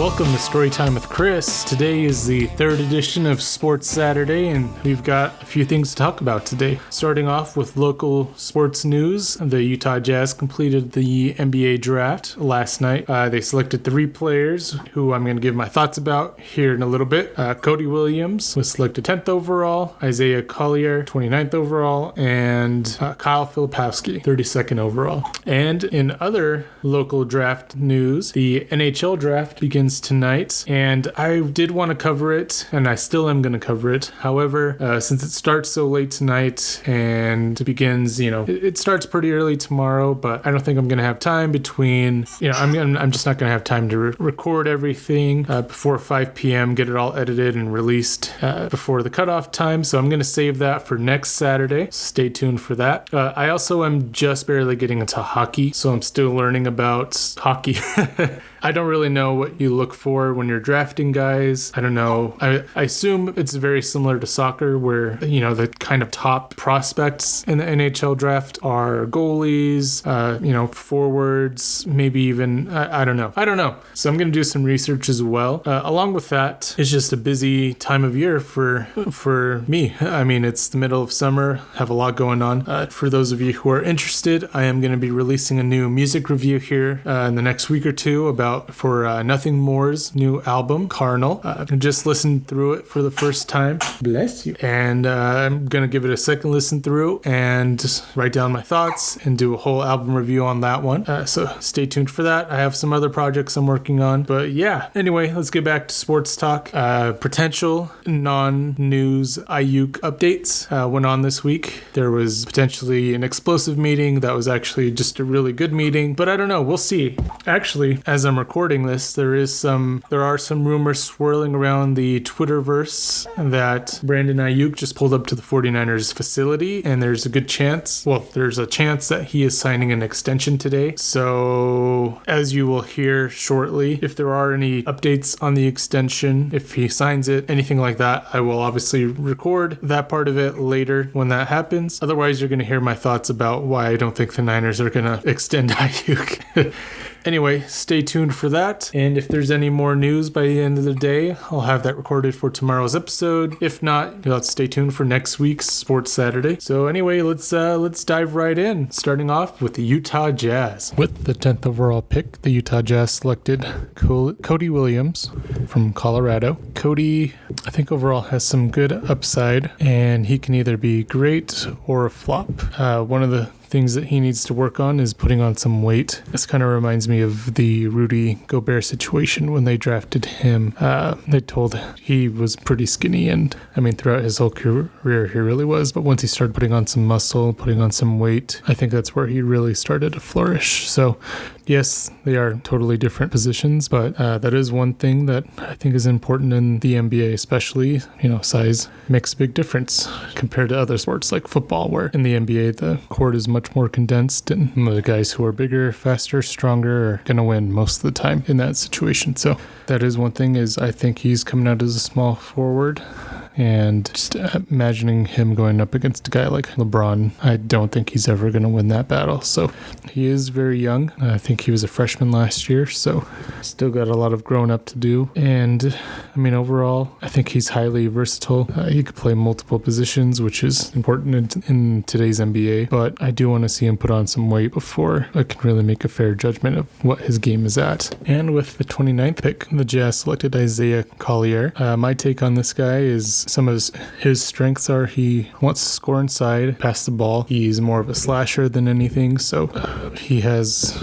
Welcome to Storytime with Chris. Today is the third edition of Sports Saturday, and we've got a few things to talk about today. Starting off with local sports news, the Utah Jazz completed the NBA draft last night. They selected 3 players who I'm going to give my thoughts about here in a little bit. Cody Williams was selected 10th overall, Isaiah Collier 29th overall, and Kyle Filipowski 32nd overall. And in other local draft news, the NHL draft begins tonight, and I did want to cover it, and I still am going to cover it. However, since it starts so late tonight and it begins, it starts pretty early tomorrow, but I don't think I'm going to have time between, I'm just not going to have time to record everything before 5 p.m., get it all edited and released before the cutoff time, so I'm going to save that for next Saturday. Stay tuned for that. I also am just barely getting into hockey, so I'm still learning about hockey. I don't really know what you look for when you're drafting guys. I don't know. I assume it's very similar to soccer where, the kind of top prospects in the NHL draft are goalies, forwards, maybe even, I don't know. So I'm going to do some research as well. Along with that, it's just a busy time of year for me. I mean, it's the middle of summer, have a lot going on. For those of you who are interested, I am going to be releasing a new music review here in the next week or two for Nothing More's new album, Carnal. I just listened through it for the first time. Bless you. And I'm going to give it a second listen through and just write down my thoughts and do a whole album review on that one. So stay tuned for that. I have some other projects I'm working on. But yeah, anyway, let's get back to sports talk. Potential non-news Aiyuk updates went on this week. There was potentially an explosive meeting that was actually just a really good meeting. But I don't know. We'll see. Actually, as I'm recording this, there are some rumors swirling around the Twitterverse that Brandon Aiyuk just pulled up to the 49ers facility, and there's a chance that he is signing an extension today. So as you will hear shortly, if there are any updates on the extension, if he signs it, anything like that, I will obviously record that part of it later when that happens. Otherwise, you're going to hear my thoughts about why I don't think the Niners are going to extend Aiyuk. Anyway, stay tuned for that. And if there's any more news by the end of the day, I'll have that recorded for tomorrow's episode. If not, let's stay tuned for next week's Sports Saturday. So anyway, let's dive right in, starting off with the Utah Jazz. With the 10th overall pick, the Utah Jazz selected Cody Williams from Colorado. Cody, I think overall has some good upside, and he can either be great or a flop. One of the things that he needs to work on is putting on some weight. This kind of reminds me of the Rudy Gobert situation when they drafted him. They told he was pretty skinny, and I mean throughout his whole career he really was, but once he started putting on some muscle, putting on some weight, I think that's where he really started to flourish. So yes, they are totally different positions, but that is one thing that I think is important in the NBA, especially, size makes a big difference compared to other sports like football, where in the NBA the court is much more condensed, and the guys who are bigger, faster, stronger are going to win most of the time in that situation. So that is one thing, is I think he's coming out as a small forward. And just imagining him going up against a guy like LeBron, I don't think he's ever going to win that battle. So he is very young. I think he was a freshman last year, so still got a lot of growing up to do. And I mean, overall, I think he's highly versatile. He could play multiple positions, which is important in today's NBA. But I do want to see him put on some weight before I can really make a fair judgment of what his game is at. And with the 29th pick, the Jazz selected Isaiah Collier. My take on this guy is some of his strengths are he wants to score inside, pass the ball. He's more of a slasher than anything. So he has,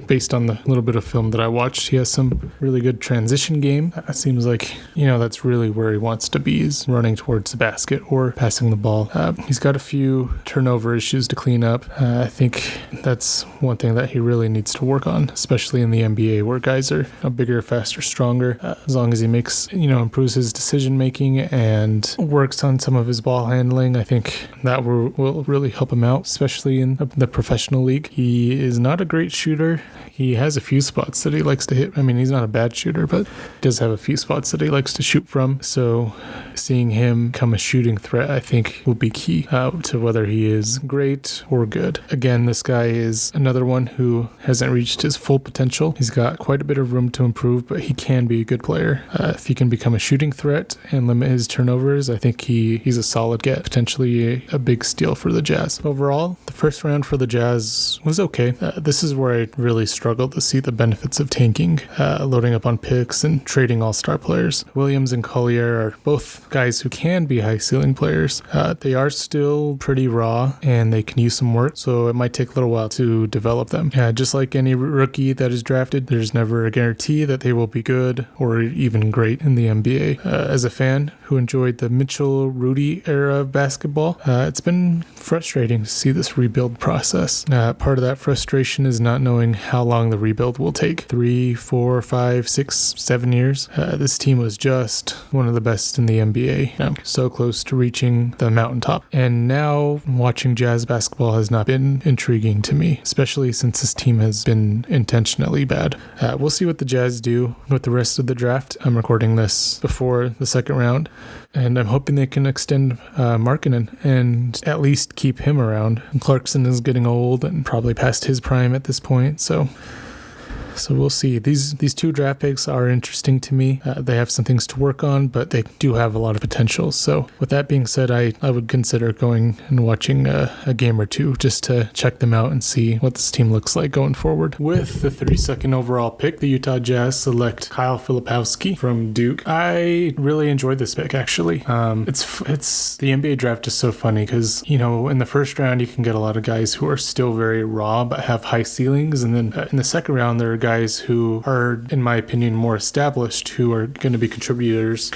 based on the little bit of film that I watched, he has some really good transition game. It seems like, that's really where he wants to be, is running towards the basket or passing the ball. He's got a few turnover issues to clean up. I think that's one thing that he really needs to work on, especially in the NBA where guys are bigger, faster, stronger. As long as he makes, improves his decision making and works on some of his ball handling, I think that will really help him out, especially in the professional league. He is not a great shooter. he has a few spots that he likes to hit. I mean, he's not a bad shooter, but does have a few spots that he likes to shoot from. So seeing him become a shooting threat, I think, will be key to whether he is great or good. Again, this guy is another one who hasn't reached his full potential. He's got quite a bit of room to improve, but he can be a good player. If he can become a shooting threat and limit his turnovers, I think he's a solid get, potentially a big steal for the Jazz. Overall, the first round for the Jazz was okay. This is where I really struggled to see the benefits of tanking, loading up on picks and trading all-star players. Williams and Collier are both guys who can be high ceiling players. They are still pretty raw and they can use some work, so it might take a little while to develop them. Just like any rookie that is drafted, there's never a guarantee that they will be good or even great in the NBA. As a fan who enjoyed the Mitchell-Rudy era of basketball, it's been frustrating to see this rebuild process. Part of that frustration is not knowing how long the rebuild will take. 3, 4, 5, 6, 7 years. This team was just one of the best in the NBA. So close to reaching the mountaintop. And now watching Jazz basketball has not been intriguing to me, especially since this team has been intentionally bad. We'll see what the Jazz do with the rest of the draft. I'm recording this before the second round, and I'm hoping they can extend Markkanen and at least keep him around. Clarkson is getting old and probably past his prime at this point, so we'll see. These two draft picks are interesting to me. They have some things to work on, but they do have a lot of potential. So with that being said, I would consider going and watching a game or two just to check them out and see what this team looks like going forward. With the 32nd overall pick, the Utah Jazz select Kyle Filipowski from Duke. I really enjoyed this pick, actually. It's the NBA draft is so funny because, in the first round, you can get a lot of guys who are still very raw but have high ceilings. And then in the second round, there are guys who are, in my opinion, more established, who are going to be contributors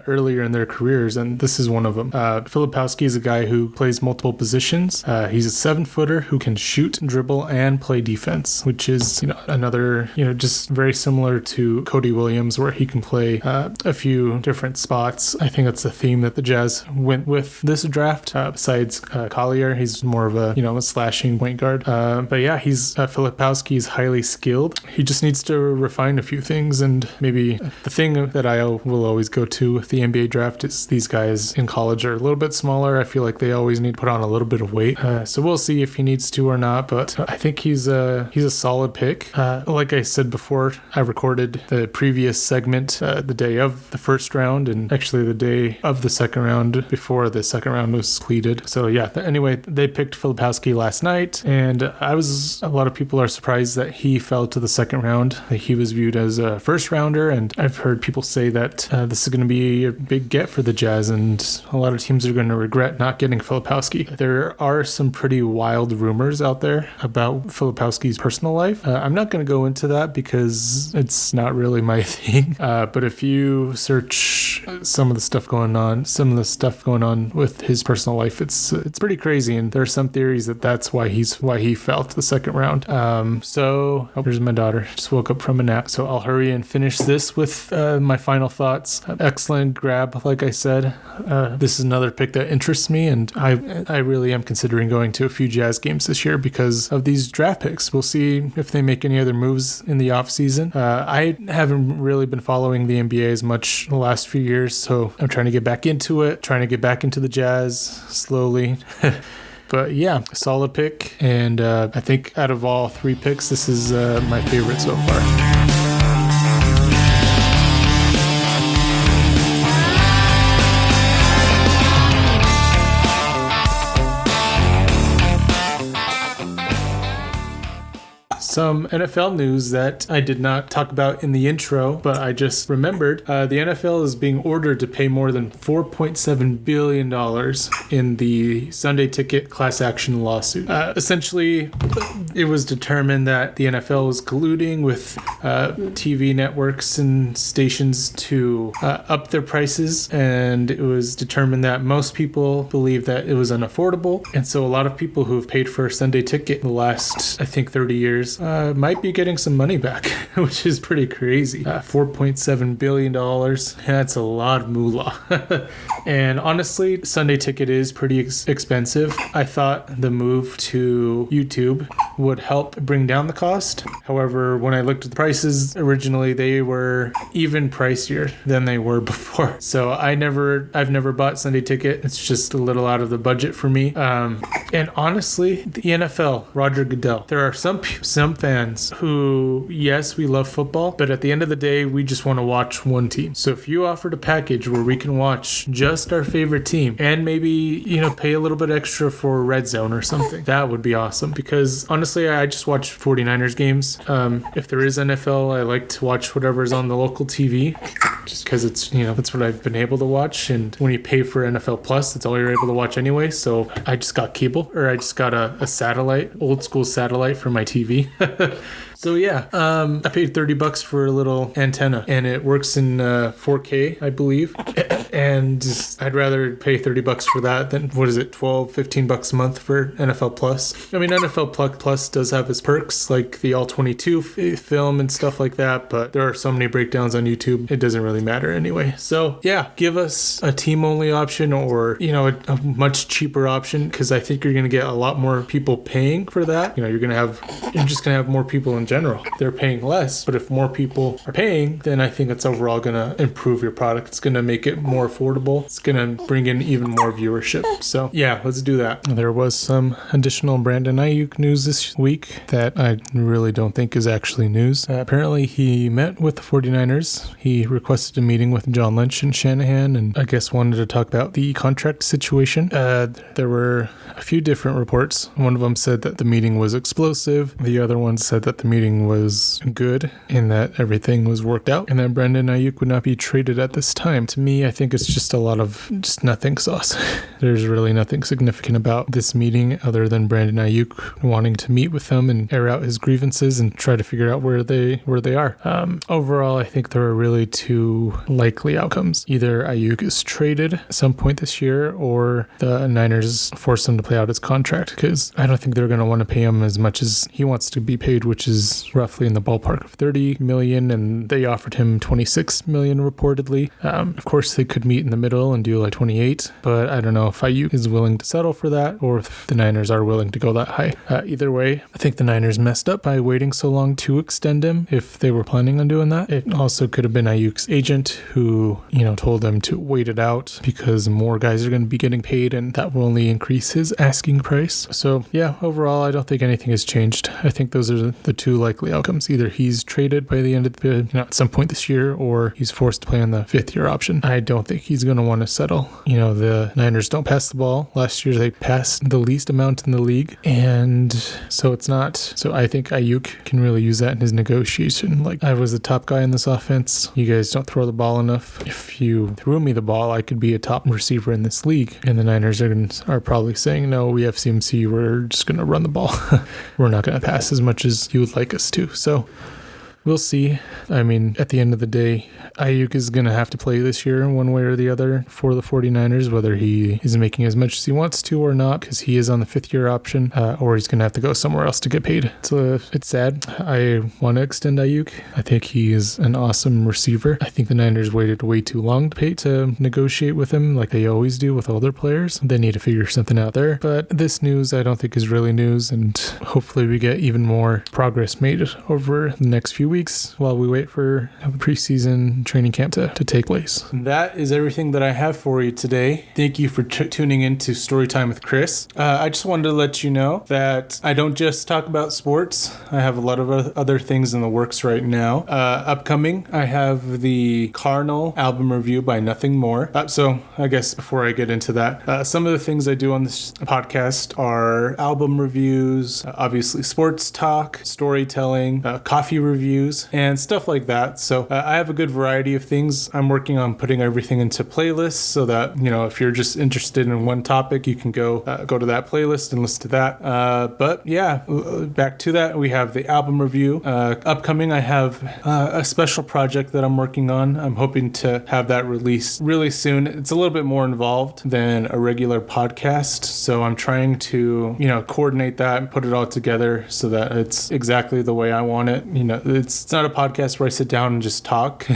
earlier in their careers, and this is one of them. Filipowski is a guy who plays multiple positions. He's a 7-footer who can shoot, dribble, and play defense, which is another just very similar to Cody Williams, where he can play a few different spots. I think that's a theme that the Jazz went with this draft. Besides Collier, he's more of a slashing point guard. But yeah, Filipowski is highly skilled. He just needs to refine a few things, and maybe the thing that I will always go to with the NBA draft is these guys in college are a little bit smaller. I feel like they always need to put on a little bit of weight. So we'll see if he needs to or not, but I think he's a solid pick. Like I said before, I recorded the previous segment the day of the first round, and actually the day of the second round before the second round was completed. So yeah, anyway, they picked Filipowski last night, and a lot of people are surprised that he fell to the second round. He was viewed as a first rounder, and I've heard people say that this is going to be a big get for the Jazz, and a lot of teams are going to regret not getting Filipowski. There are some pretty wild rumors out there about Filipowski's personal life. I'm not going to go into that because it's not really my thing, but if you search some of the stuff going on with his personal life, it's pretty crazy, and there are some theories that that's why he fell to the second round. Here's my daughter, just woke up from a nap, so I'll hurry and finish this with my final thoughts. Excellent grab, like I said. This is another pick that interests me, and I really am considering going to a few Jazz games this year because of these draft picks. We'll see if they make any other moves in the offseason. I haven't really been following the NBA as much the last few years, so I'm trying to get back into it, trying to get back into the Jazz slowly. But yeah, solid pick, and I think out of all 3 picks, this is my favorite so far. Some NFL news that I did not talk about in the intro, but I just remembered. The NFL is being ordered to pay more than $4.7 billion in the Sunday Ticket class action lawsuit. Essentially, it was determined that the NFL was colluding with TV networks and stations to up their prices, and it was determined that most people believe that it was unaffordable, and so a lot of people who have paid for a Sunday Ticket in the last, I think, 30 years might be getting some money back, which is pretty crazy. $4.7 billion. That's a lot of moolah. And honestly, Sunday Ticket is pretty expensive. I thought the move to YouTube would help bring down the cost. However, when I looked at the prices originally, they were even pricier than they were before. So I've never bought Sunday Ticket. It's just a little out of the budget for me. And honestly, the NFL, Roger Goodell, there are some fans who, yes, we love football, but at the end of the day, we just want to watch one team. So if you offered a package where we can watch just our favorite team and maybe, pay a little bit extra for Red Zone or something, that would be awesome. Because honestly, I just watch 49ers games. If there is NFL, I like to watch whatever's on the local TV, just because it's, that's what I've been able to watch. And when you pay for NFL Plus, that's all you're able to watch anyway. So I just got cable, or I just got a satellite, old school satellite for my TV. So yeah, I paid $30 for a little antenna, and it works in 4K, I believe. And I'd rather pay $30 for that than, $15 a month for NFL Plus. I mean, NFL Plus does have its perks, like the All 22 film and stuff like that, but there are so many breakdowns on YouTube, it doesn't really matter anyway. So yeah, give us a team-only option, or, a much cheaper option, because I think you're going to get a lot more people paying for that. You're just going to have more people in general. They're paying less, but if more people are paying, then I think it's overall going to improve your product. It's going to make it more affordable. It's going to bring in even more viewership. So yeah, let's do that. There was some additional Brandon Aiyuk news this week that I really don't think is actually news. Apparently he met with the 49ers. He requested a meeting with John Lynch and Shanahan, and I guess wanted to talk about the contract situation. There were a few different reports. One of them said that the meeting was explosive. The other one said that the meeting was good and that everything was worked out, and that Brandon Aiyuk would not be traded at this time. To me, I think it's just a lot of just nothing sauce. There's really nothing significant about this meeting other than Brandon Aiyuk wanting to meet with them and air out his grievances and try to figure out where they are. Overall, I think there are really two likely outcomes. Either Aiyuk is traded at some point this year, or the Niners force him to play out his contract, because I don't think they're going to want to pay him as much as he wants to be paid, which is roughly in the ballpark of $30 million, and they offered him $26 million reportedly. Of course, they could meet in the middle and do like 28, but I don't know if Aiyuk is willing to settle for that, or if the Niners are willing to go that high. Either way, I think the Niners messed up by waiting so long to extend him if they were planning on doing that. It also could have been Aiyuk's agent who, told them to wait it out because more guys are going to be getting paid, and that will only increase his asking price. So yeah, overall, I don't think anything has changed. I think those are the two likely outcomes. Either he's traded by the end of the, at some point this year, or he's forced to play on the fifth-year option. I don't think he's going to want to settle. The Niners don't pass the ball. Last year, they passed the least amount in the league, and so it's not. So I think Aiyuk can really use that in his negotiation. Like, I was the top guy in this offense. You guys don't throw the ball enough. If you threw me the ball, I could be a top receiver in this league. And the Niners are probably saying, no, we have CMC. We're just going to run the ball. We're not going to pass as much as you would like us to. So we'll see. I mean, at the end of the day, Aiyuk is going to have to play this year one way or the other for the 49ers, whether he is making as much as he wants to or not, because he is on the fifth-year option, or he's going to have to go somewhere else to get paid. So it's sad. I want to extend Aiyuk. I think he is an awesome receiver. I think the Niners waited way too long to negotiate with him like they always do with all their players. They need to figure something out there. But this news I don't think is really news, and hopefully we get even more progress made over the next few weeks while we wait for the preseason training camp to take place. That is everything that I have for you today. Thank you for tuning in to Storytime with Chris. I just wanted to let you know that I don't just talk about sports. I have a lot of other things in the works right now. Upcoming, I have the Carnal album review by Nothing More. So I guess before I get into that, some of the things I do on this podcast are album reviews, obviously sports talk, storytelling, coffee reviews, and stuff like that. So I have a good variety of things. I'm working on putting everything into playlists so that, if you're just interested in one topic, you can go to that playlist and listen to that. But yeah, back to that, we have the album review. Upcoming, I have a special project that I'm working on. I'm hoping to have that released really soon. It's a little bit more involved than a regular podcast, so I'm trying to, coordinate that and put it all together so that it's exactly the way I want it. It's not a podcast where I sit down and just talk,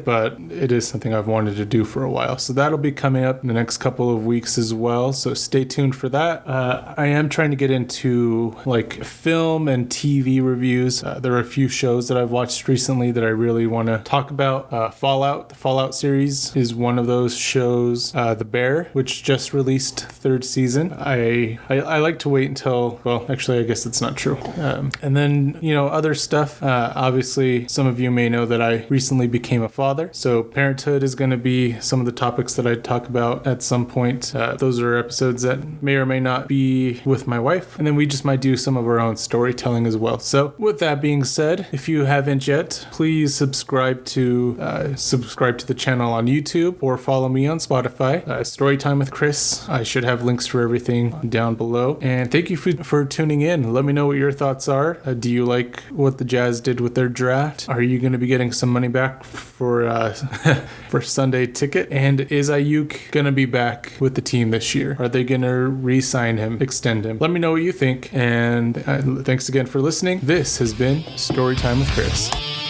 but it is something I've wanted to do for a while. So that'll be coming up in the next couple of weeks as well. So stay tuned for that. I am trying to get into like film and TV reviews. There are a few shows that I've watched recently that I really want to talk about. Fallout, the Fallout series is one of those shows. The Bear, which just released third season. I like to wait until, well, actually, I guess that's not true. And then, other stuff. Obviously, some of you may know that I recently became a father. So parenthood is going to be some of the topics that I talk about at some point. Those are episodes that may or may not be with my wife. And then we just might do some of our own storytelling as well. So with that being said, if you haven't yet, please subscribe to the channel on YouTube or follow me on Spotify. Storytime with Chris. I should have links for everything down below. And thank you for tuning in. Let me know what your thoughts are. Do you like what the Jazz did with their draft? Are you going to be getting some money back for for Sunday ticket? And is Aiyuk going to be back with the team this year? Are they going to re-sign him, extend him? Let me know what you think. And thanks again for listening. This has been Storytime with Chris.